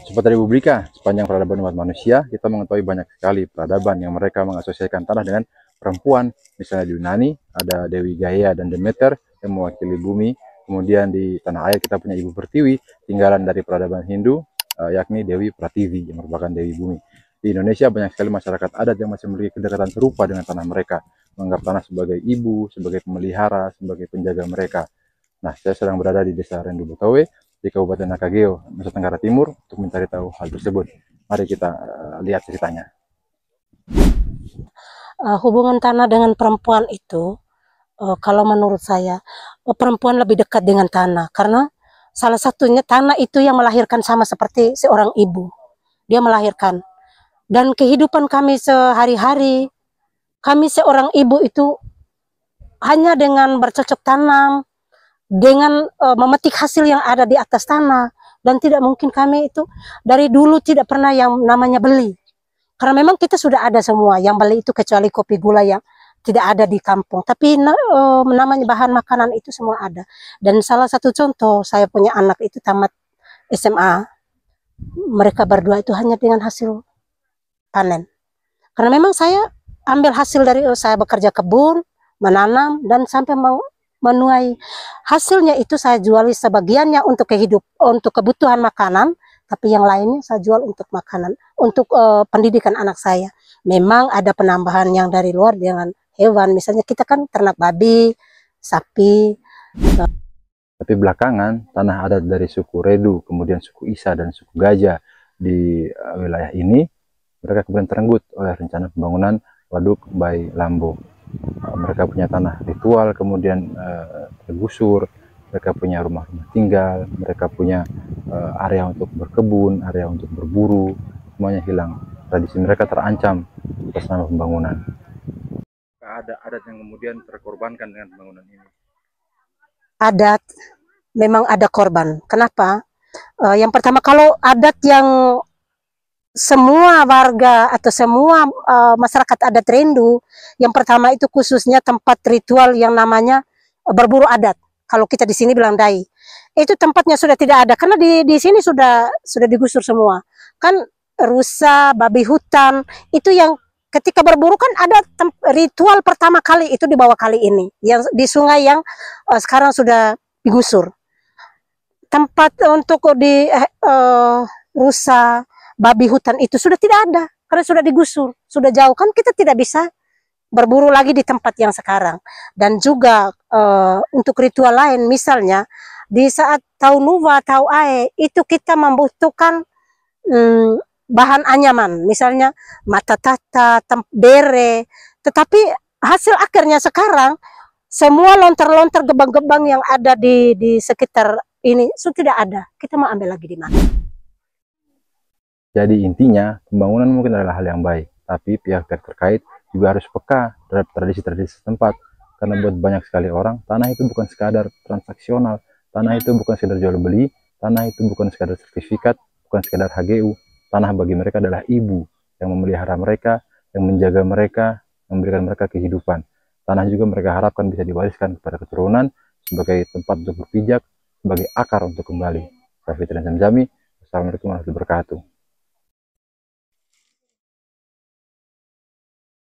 Seperti di Publika, sepanjang peradaban umat manusia, kita mengetahui banyak sekali peradaban yang mereka mengasosiasikan tanah dengan perempuan. Misalnya di Yunani, ada Dewi Gaia dan Demeter yang mewakili bumi. Kemudian di tanah air kita punya Ibu Pertiwi, tinggalan dari peradaban Hindu, yakni Dewi Prativi yang merupakan Dewi Bumi. Di Indonesia banyak sekali masyarakat adat yang masih memiliki kedekatan serupa dengan tanah mereka, menganggap tanah sebagai ibu, sebagai pemelihara, sebagai penjaga mereka. Nah, saya sedang berada di Desa Rendu Botawe, di Kabupaten Nakageo, Nusa Tenggara Timur, untuk mencari tahu hal tersebut. Mari kita lihat ceritanya. Hubungan tanah dengan perempuan itu, kalau menurut saya, perempuan lebih dekat dengan tanah, karena salah satunya tanah itu yang melahirkan, sama seperti seorang ibu. Dia melahirkan. Dan kehidupan kami sehari-hari, kami seorang ibu itu hanya dengan bercocok tanam, dengan memetik hasil yang ada di atas tanah. Dan tidak mungkin kami itu dari dulu tidak pernah yang namanya beli. Karena memang kita sudah ada semua, yang beli itu kecuali kopi gula yang tidak ada di kampung. Tapi namanya bahan makanan itu semua ada. Dan salah satu contoh, saya punya anak itu tamat SMA. Mereka berdua itu hanya dengan hasil panen. Karena memang saya ambil hasil dari saya bekerja kebun, menanam, dan sampai menuai. Hasilnya itu saya jual sebagiannya untuk untuk kebutuhan makanan, tapi yang lainnya saya jual untuk makanan, untuk pendidikan anak saya. Memang ada penambahan yang dari luar dengan hewan, misalnya kita kan ternak babi, sapi. Tapi belakangan, tanah adat dari suku Redu, kemudian suku Isa dan suku Gajah di wilayah ini, mereka kemudian terenggut oleh rencana pembangunan Waduk Bayi Lambo. Mereka punya tanah ritual, kemudian tergusur, mereka punya rumah-rumah tinggal, mereka punya area untuk berkebun, area untuk berburu, semuanya hilang. Tradisi mereka terancam atas nama pembangunan. Ada adat yang kemudian terkorbankan dengan pembangunan ini. Adat memang ada korban. Kenapa? Yang pertama, kalau adat yang semua warga atau semua masyarakat adat Rendu, yang pertama itu khususnya tempat ritual yang namanya berburu adat. Kalau kita di sini bilang dai, itu tempatnya sudah tidak ada karena di sini sudah digusur semua. Kan rusa, babi hutan itu yang ketika berburu kan ada ritual pertama kali itu di bawah kali ini, yang di sungai yang sekarang sudah digusur. Tempat untuk di rusa, babi hutan itu sudah tidak ada karena sudah digusur, sudah jauh, kan kita tidak bisa berburu lagi di tempat yang sekarang. Dan juga untuk ritual lain, misalnya di saat tahun nuwa, tahun ae, itu kita membutuhkan bahan anyaman, misalnya mata tata, bere, tetapi hasil akhirnya sekarang semua lontar-lontar gebang-gebang yang ada di sekitar ini sudah tidak ada. Kita mau ambil lagi di mana? Jadi intinya pembangunan mungkin adalah hal yang baik, tapi pihak-pihak terkait juga harus peka terhadap tradisi-tradisi setempat. Karena buat banyak sekali orang, tanah itu bukan sekadar transaksional, tanah itu bukan sekadar jual beli, tanah itu bukan sekadar sertifikat, bukan sekadar HGU. Tanah bagi mereka adalah ibu yang memelihara mereka, yang menjaga mereka, yang memberikan mereka kehidupan. Tanah juga mereka harapkan bisa diwariskan kepada keturunan sebagai tempat untuk berpijak, sebagai akar untuk kembali. Raffi Zamzami, Assalamualaikum warahmatullahi wabarakatuh.